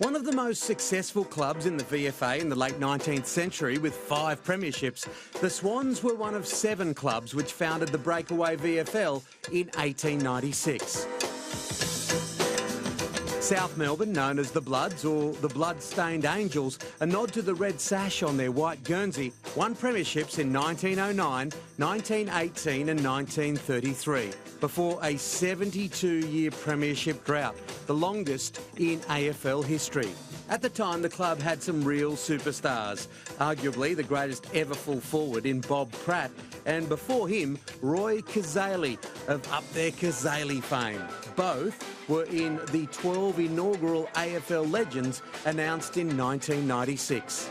One of the most successful clubs in the VFA in the late 19th century with 5 premierships, the Swans were one of 7 clubs which founded the breakaway VFL in 1896. South Melbourne, known as the Bloods or the Blood-Stained Angels, a nod to the red sash on their white Guernsey, won premierships in 1909, 1918 and 1933, before a 72-year premiership drought, the longest in AFL history. At the time, the club had some real superstars, arguably the greatest ever full forward in Bob Pratt, and before him, Roy Cazaly of Up There Cazaly fame. Both were in the 12 inaugural AFL Legends announced in 1996.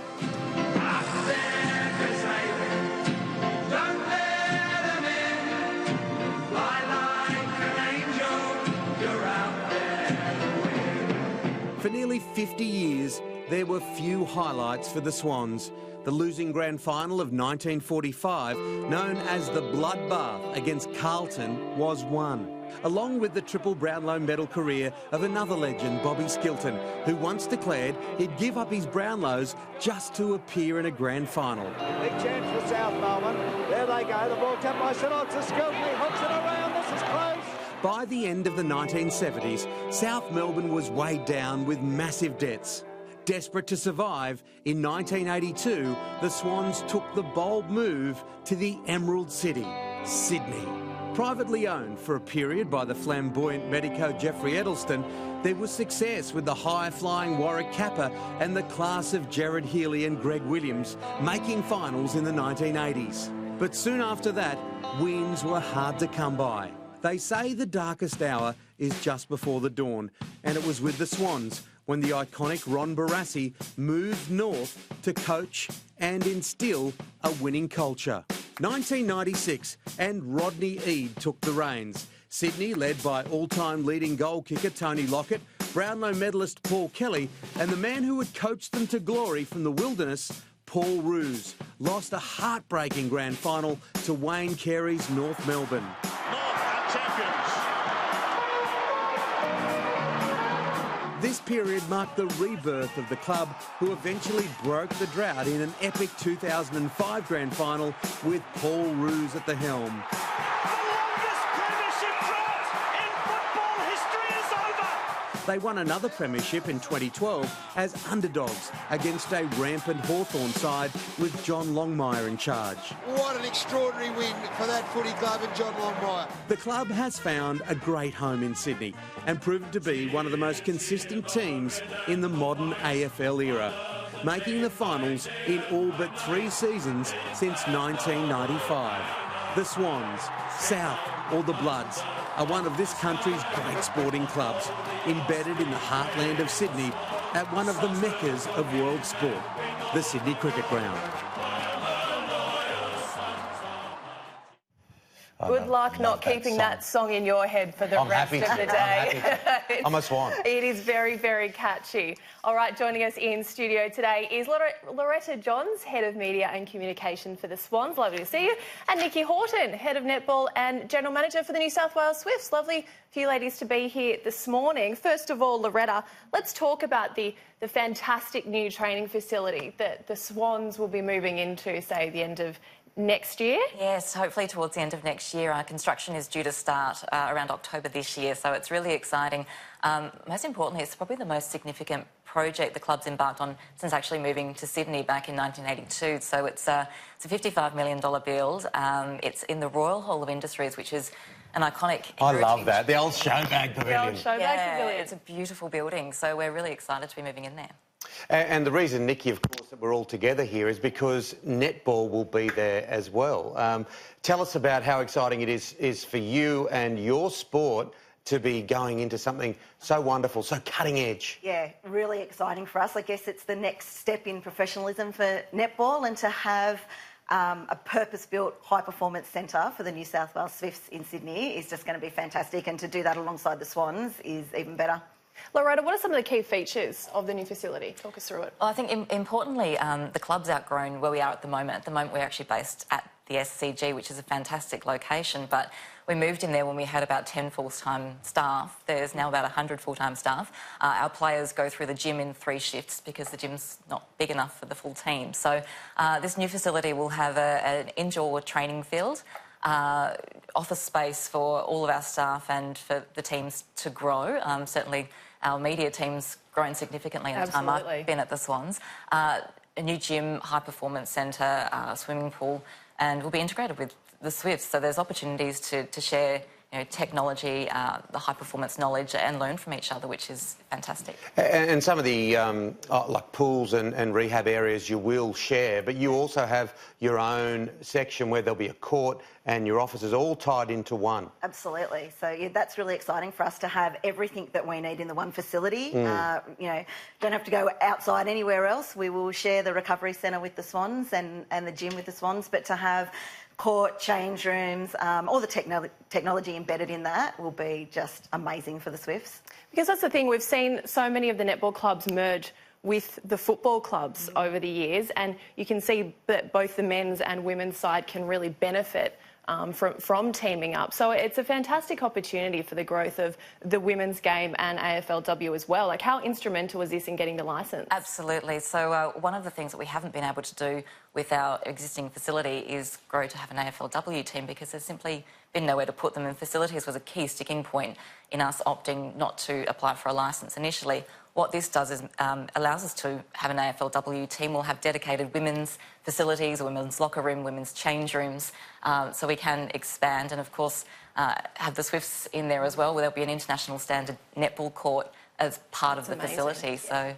For nearly 50 years, there were few highlights for the Swans. The losing grand final of 1945, known as the Bloodbath against Carlton, was one, along with the triple Brownlow medal career of another legend, Bobby Skilton, who once declared he'd give up his Brownlows just to appear in a grand final. Big chance for South Melbourne. There they go. The ball tapped by Sinnock to Skilton. He hooks it around. This is close. By the end of the 1970s, South Melbourne was weighed down with massive debts. Desperate to survive, in 1982, the Swans took the bold move to the Emerald City, Sydney. Privately owned for a period by the flamboyant medico Jeffrey Edelston, there was success with the high-flying Warwick Kappa and the class of Gerard Healy and Greg Williams, making finals in the 1980s. But soon after that, wins were hard to come by. They say the darkest hour is just before the dawn, and it was with the Swans when the iconic Ron Barassi moved north to coach and instill a winning culture. 1996, and Rodney Eade took the reins. Sydney, led by all-time leading goal kicker Tony Lockett, Brownlow medalist Paul Kelly, and the man who had coached them to glory from the wilderness, Paul Roos, lost a heartbreaking grand final to Wayne Carey's North Melbourne. This period marked the rebirth of the club, who eventually broke the drought in an epic 2005 grand final with Paul Roos at the helm. The longest premiership drought in football history is over! They won another premiership in 2012 as underdogs against a rampant Hawthorn side with John Longmire in charge. What an extraordinary win for that footy club and John Longmire. The club has found a great home in Sydney and proven to be one of the most consistent teams in the modern AFL era, making the finals in all but 3 seasons since 1995. The Swans, South or the Bloods, are one of this country's great sporting clubs, embedded in the heartland of Sydney at one of the meccas of world sport, the Sydney Cricket Ground. Good luck not keeping that song in your head for the rest of the day. I'm a Swan. It is very, very catchy. All right, joining us in studio today is Loretta Johns, Head of Media and Communication for the Swans. Lovely to see you. And Nikki Horton, Head of Netball and General Manager for the New South Wales Swifts. Lovely for you ladies to be here this morning. First of all, Loretta, let's talk about the fantastic new training facility that the Swans will be moving into, say, the end of next year? Yes, hopefully towards the end of next year. Our construction is due to start around October this year, so it's really exciting. Most importantly, it's probably the most significant project the club's embarked on since actually moving to Sydney back in 1982. So it's a $55 million build. It's in the Royal Hall of Industries, which is an iconic heritage. I love that. The old Showbag Pavilion. The old Showbag Pavilion. It's a beautiful building, so we're really excited to be moving in there. And the reason, Nikki, of course, that we're all together here is because netball will be there as well. Tell us about how exciting it is for you and your sport to be going into something so wonderful, so cutting edge. Yeah, really exciting for us. I guess it's the next step in professionalism for netball, and to have a purpose-built high-performance centre for the New South Wales Swifts in Sydney is just going to be fantastic, and to do that alongside the Swans is even better. Loretta, what are some of the key features of the new facility? Talk us through it. Well, I think importantly, the club's outgrown where we are at the moment. At the moment, we're actually based at the SCG, which is a fantastic location, but we moved in there when we had about 10 full-time staff. There's now about 100 full-time staff. Our players go through the gym in 3 shifts because the gym's not big enough for the full team. So this new facility will have an indoor training field, office space for all of our staff and for the teams to grow. Certainly our media team's grown significantly in the time I've been at the Swans. A new gym, high-performance centre, swimming pool, and will be integrated with the Swifts. So there's opportunities to share technology, the high-performance knowledge and learn from each other, which is fantastic. And some of the, like pools and rehab areas you will share, but you also have your own section where there'll be a court and your offices all tied into one. Absolutely. So yeah, that's really exciting for us to have everything that we need in the one facility. Don't have to go outside anywhere else. We will share the recovery centre with the Swans and the gym with the Swans, but to have court, change rooms, all the technology embedded in that will be just amazing for the Swifts. Because that's the thing, we've seen so many of the netball clubs merge with the football clubs over the years, and you can see that both the men's and women's side can really benefit from teaming up. So it's a fantastic opportunity for the growth of the women's game and AFLW as well. Like, how instrumental is this in getting the licence? Absolutely. So one of the things that we haven't been able to do with our existing facility is grow to have an AFLW team because there's simply been nowhere to put them, and facilities was a key sticking point in us opting not to apply for a licence initially. What this does is allows us to have an AFLW team. We'll have dedicated women's facilities, a women's locker room, women's change rooms, so we can expand and, of course, have the Swifts in there as well, where there'll be an international standard netball court as part of the facility. So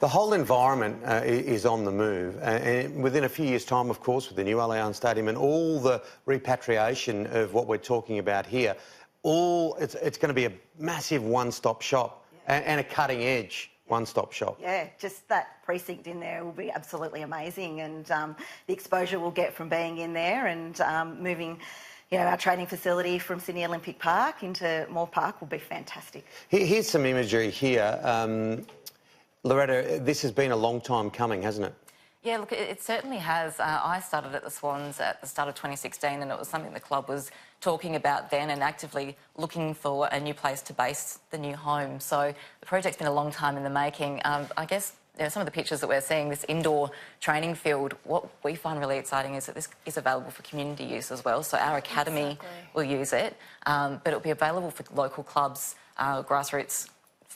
the whole environment is on the move, and within a few years' time, of course, with the new Allianz Stadium and all the repatriation of what we're talking about here, it's going to be a massive one-stop shop. And a cutting-edge one-stop shop. Yeah, just that precinct in there will be absolutely amazing, and the exposure we'll get from being in there and moving our training facility from Sydney Olympic Park into Moore Park will be fantastic. Here's some imagery here. Loretta, this has been a long time coming, hasn't it? Yeah, look, it certainly has. I started at the Swans at the start of 2016, and it was something the club was talking about then and actively looking for a new place to base the new home. So the project's been a long time in the making. I guess some of the pictures that we're seeing, this indoor training field, what we find really exciting is that this is available for community use as well. So our academy will use it, but it'll be available for local clubs, grassroots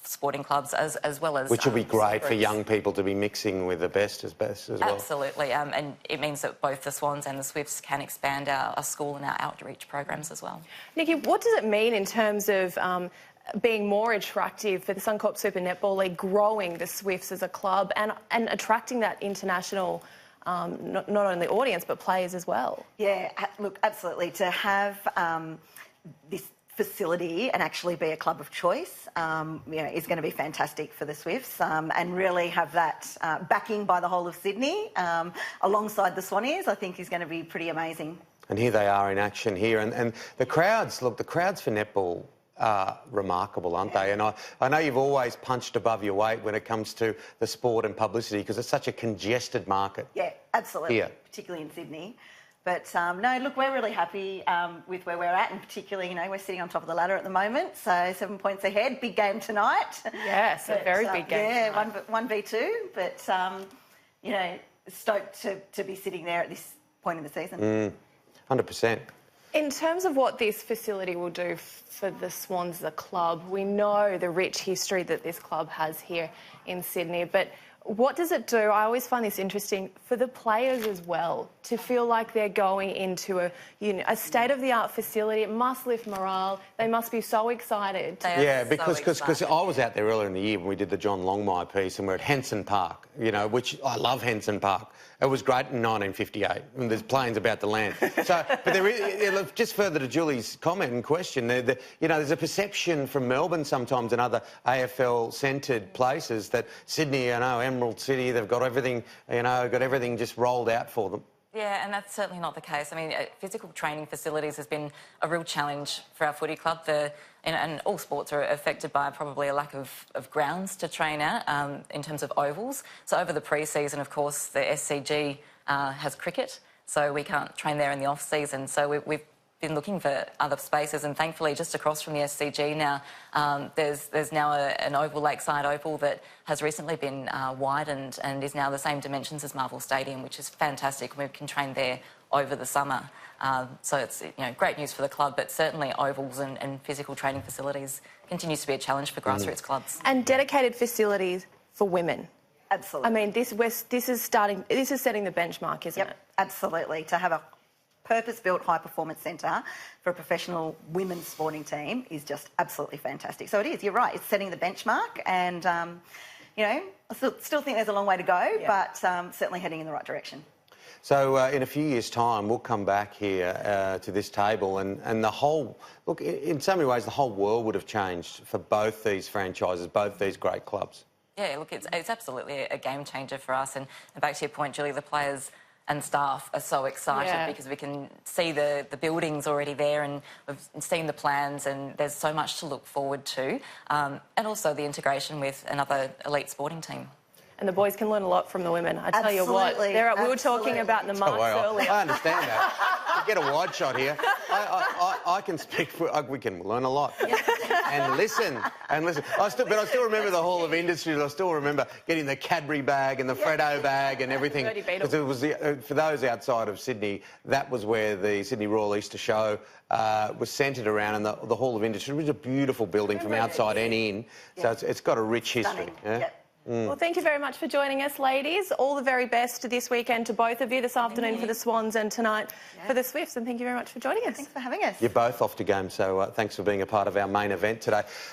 sporting clubs as well as... Which will be great for young people to be mixing with the best as well. Absolutely, and it means that both the Swans and the Swifts can expand our school and our outreach programs as well. Nikki, what does it mean in terms of being more attractive for the Suncorp Super Netball League, growing the Swifts as a club and attracting that international, not only audience, but players as well? Yeah, look, absolutely. To have this facility and actually be a club of choice, is going to be fantastic for the Swifts, and really have that backing by the whole of Sydney alongside the Swannies, I think is going to be pretty amazing. And here they are in action here, and the crowds, look, the crowds for netball are remarkable, aren't they? And I know you've always punched above your weight when it comes to the sport and publicity because it's such a congested market. Yeah, absolutely, here. Particularly in Sydney. But no, look, we're really happy with where we're at, and particularly, we're sitting on top of the ladder at the moment, so 7 points ahead. Big game tonight. Yes, a very big game. Yeah, 1v2, but stoked to be sitting there at this point in the season. 100%. In terms of what this facility will do for the Swans as a club, we know the rich history that this club has here in Sydney, but what does it do? I always find this interesting for the players as well, to feel like they're going into a state-of-the-art facility. It must lift morale. They must be so excited. Yeah, because I was out there earlier in the year when we did the John Longmire piece, and we're at Henson Park, which I love Henson Park. It was great in 1958, and there's planes about to land. So, but there is, just further to Julie's comment and question, there's a perception from Melbourne sometimes and other AFL-centred places that Sydney, Emerald City, they've got everything, got everything just rolled out for them. Yeah, and that's certainly not the case. I mean, physical training facilities has been a real challenge for our footy club. And all sports are affected by probably a lack of grounds to train at in terms of ovals. So over the pre-season, of course, the SCG has cricket, so we can't train there in the off-season. So we've been looking for other spaces, and thankfully just across from the SCG now there's now an oval, Lakeside Oval, that has recently been widened and is now the same dimensions as Marvel Stadium, which is fantastic. We can train there over the summer, so it's great news for the club, but certainly ovals and physical training facilities continues to be a challenge for grassroots clubs. And dedicated facilities for women. Absolutely. I mean, this is setting the benchmark, isn't it? Absolutely. To have a purpose-built high-performance centre for a professional women's sporting team is just absolutely fantastic. So it is, you're right, it's setting the benchmark, and, I still think there's a long way to go, but certainly heading in the right direction. So in a few years' time, we'll come back here to this table and the whole... Look, in so many ways, the whole world would have changed for both these franchises, both these great clubs. Yeah, look, it's absolutely a game changer for us. And back to your point, Julie, the players and staff are so excited because we can see the buildings already there, and we've seen the plans, and there's so much to look forward to. And also the integration with another elite sporting team. And the boys can learn a lot from the women. I tell you what, we were talking about the marks earlier. I understand that. Get a wide shot here. I can speak for... we can learn a lot. And listen. I still remember the Hall of Industries. I still remember getting the Cadbury bag and the Freddo bag and everything. Because it was for those outside of Sydney, that was where the Sydney Royal Easter Show was centred around, and the Hall of Industries was a beautiful building from outside and in. So it's got a rich history. Well, thank you very much for joining us, ladies. All the very best this weekend to both of you, this afternoon for the Swans and tonight for the Swifts. And thank you very much for joining us. Thanks for having us. You're both off to games, so thanks for being a part of our main event today.